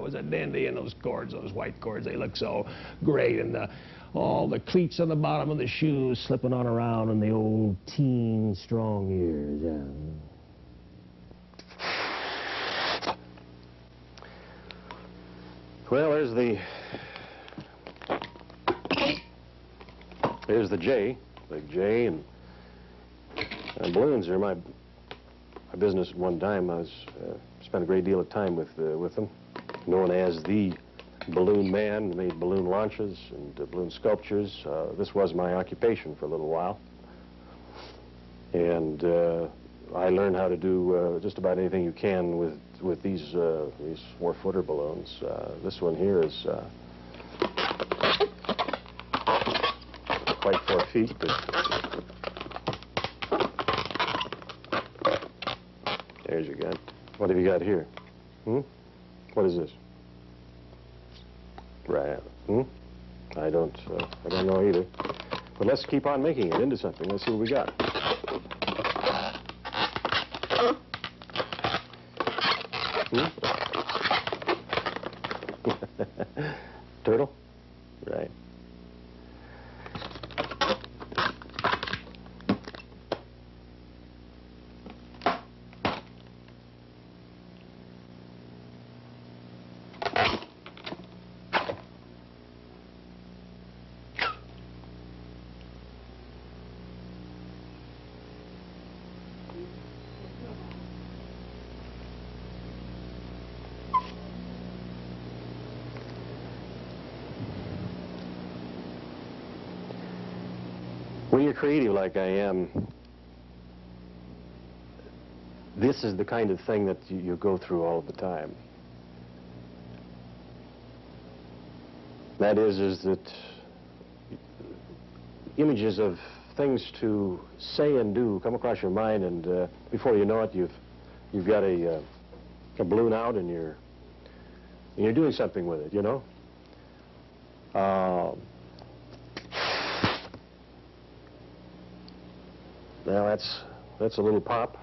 was a dandy, and those cords, those white cords, they look so great, and all the cleats on the bottom of the shoes slipping on around in the old teen strong years. Yeah. Well, there's the J, big J, and balloons are my business at one time. I spent a great deal of time with them, known as the Balloonman. Made balloon launches and balloon sculptures. This was my occupation for a little while, and I learned how to do just about anything you can with these 4-footer balloons. This one here is quite 4 feet, but there's your gun. What have you got here? What is this? Right. I don't know either. But let's keep on making it into something. Let's see what we got. Turtle? Right. When you're creative like I am, this is the kind of thing that you go through all the time. That is that images of things to say and do come across your mind, and before you know it, you've got a balloon out, and you're doing something with it, you know. Now that's a little pop.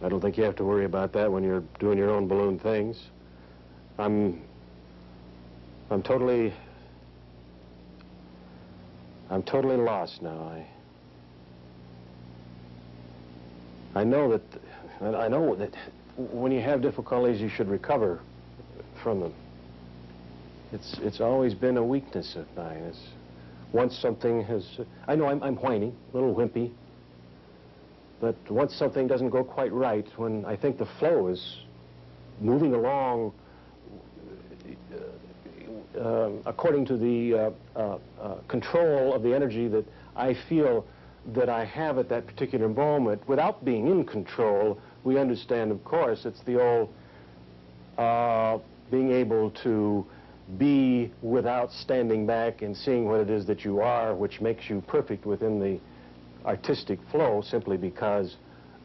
I don't think you have to worry about that when you're doing your own balloon things. I'm totally lost now. I know that when you have difficulties, you should recover from them. It's always been a weakness of mine. Once something has, I know I'm whiny, a little wimpy, but once something doesn't go quite right, when I think the flow is moving along according to the control of the energy that I feel that I have at that particular moment, without being in control, we understand, of course, it's the old being able to be without standing back and seeing what it is that you are, which makes you perfect within the artistic flow, simply because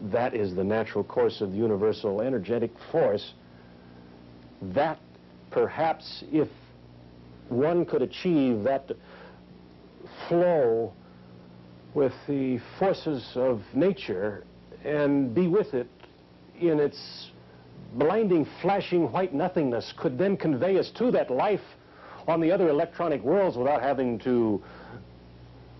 that is the natural course of the universal energetic force. That perhaps if one could achieve that flow with the forces of nature and be with it in its blinding, flashing white nothingness, could then convey us to that life on the other electronic worlds without having to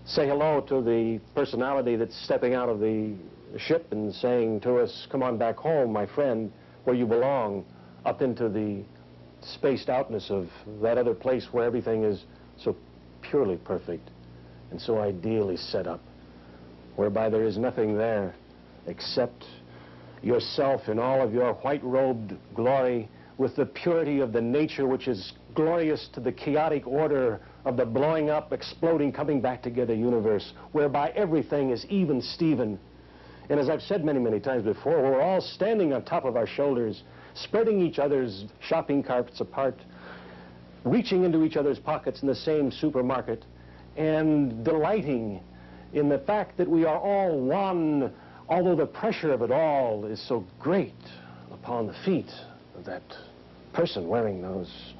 say hello to the personality that's stepping out of the ship and saying to us, come on back home, my friend, where you belong, up into the spaced outness of that other place where everything is so purely perfect and so ideally set up, whereby there is nothing there except yourself in all of your white-robed glory, with the purity of the nature which is glorious to the chaotic order of the blowing up, exploding, coming back together universe, whereby everything is even Steven. And as I've said many, many times before, we're all standing on top of our shoulders, spreading each other's shopping carts apart, reaching into each other's pockets in the same supermarket, and delighting in the fact that we are all one, although the pressure of it all is so great upon the feet of that person wearing those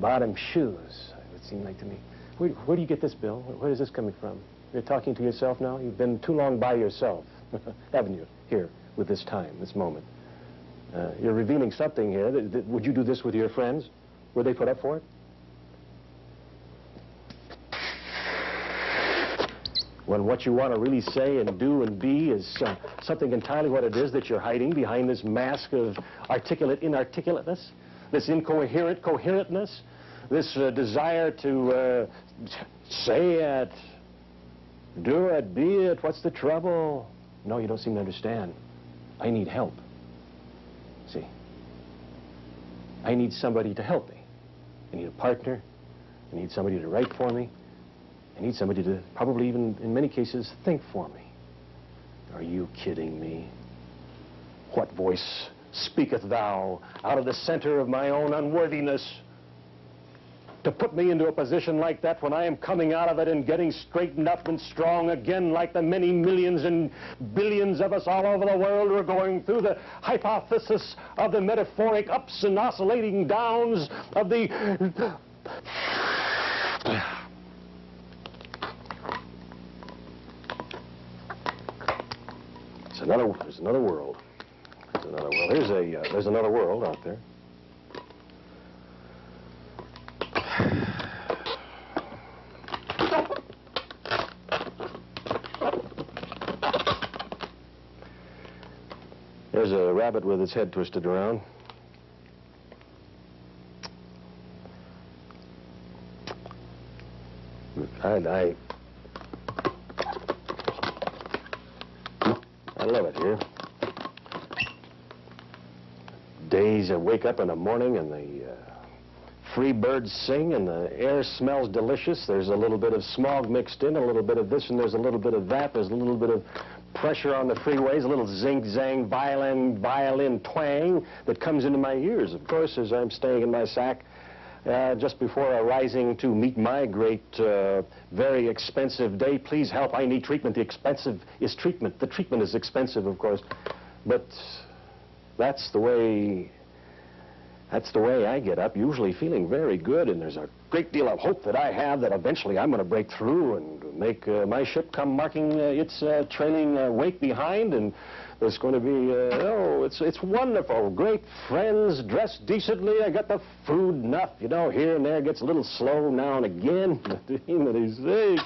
bottom shoes, it would seem like to me. Where do you get this, Bill? Where is this coming from? You're talking to yourself now? You've been too long by yourself, haven't you, here with this time, this moment? You're revealing something here. Would you do this with your friends? Would they put up for it? When what you want to really say and do and be is something entirely what it is that you're hiding behind this mask of articulate inarticulateness, this incoherent coherentness, this desire to say it, do it, be it, what's the trouble? No, you don't seem to understand. I need help. See, I need somebody to help me. I need a partner. I need somebody to write for me. I need somebody to probably even, in many cases, think for me. Are you kidding me? What voice speaketh thou out of the center of my own unworthiness? To put me into a position like that when I am coming out of it and getting straightened up and strong again like the many millions and billions of us all over the world who are going through the hypothesis of the metaphoric ups and oscillating downs of the... There's another world. There's another world. There's another world out there. There's a rabbit with its head twisted around. I love it here. Days I wake up in the morning and the free birds sing and the air smells delicious. There's a little bit of smog mixed in, a little bit of this and there's a little bit of that. There's a little bit of pressure on the freeways, a little zing-zang violin twang that comes into my ears, of course, as I'm staying in my sack just before arising to meet my great, very expensive day. Please help, I need treatment. The expensive is treatment. The treatment is expensive, of course. But that's the way I get up, usually feeling very good, and there's a great deal of hope that I have that eventually I'm going to break through and make my ship come marking its trailing wake behind, and there's going to be, it's wonderful. Great friends, dressed decently. I got the food enough, you know, here and there. Gets a little slow now and again. These things.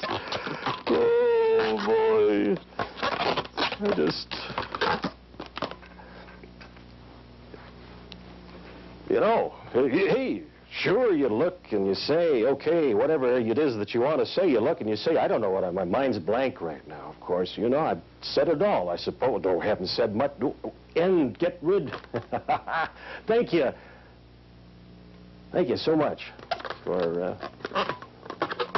Oh, boy. I just... You know, hey, sure, you look and you say, okay, whatever it is that you want to say, you look and you say, I don't know what my mind's blank right now, of course. You know, I've said it all, I suppose. No, I haven't said much. End, get rid. Thank you. Thank you so much for,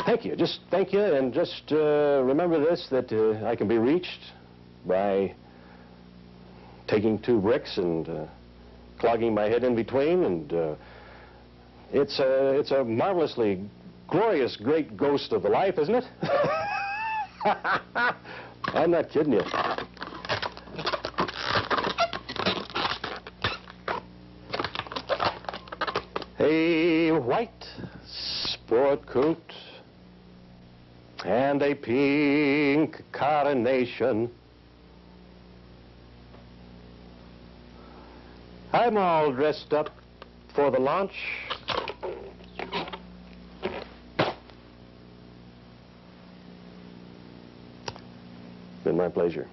thank you. Just thank you, and just remember this, that I can be reached by taking 2 bricks and clogging my head in between, and it's a marvelously glorious, great ghost of the life, isn't it? I'm not kidding you. A white sport coat and a pink carnation. I'm all dressed up for the launch. Been my pleasure.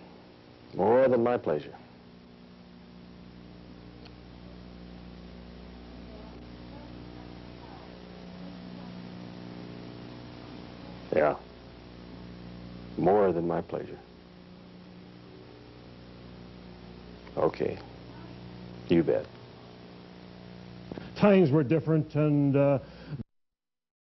More than my pleasure. Yeah. More than my pleasure. Okay. You bet. Times were different, and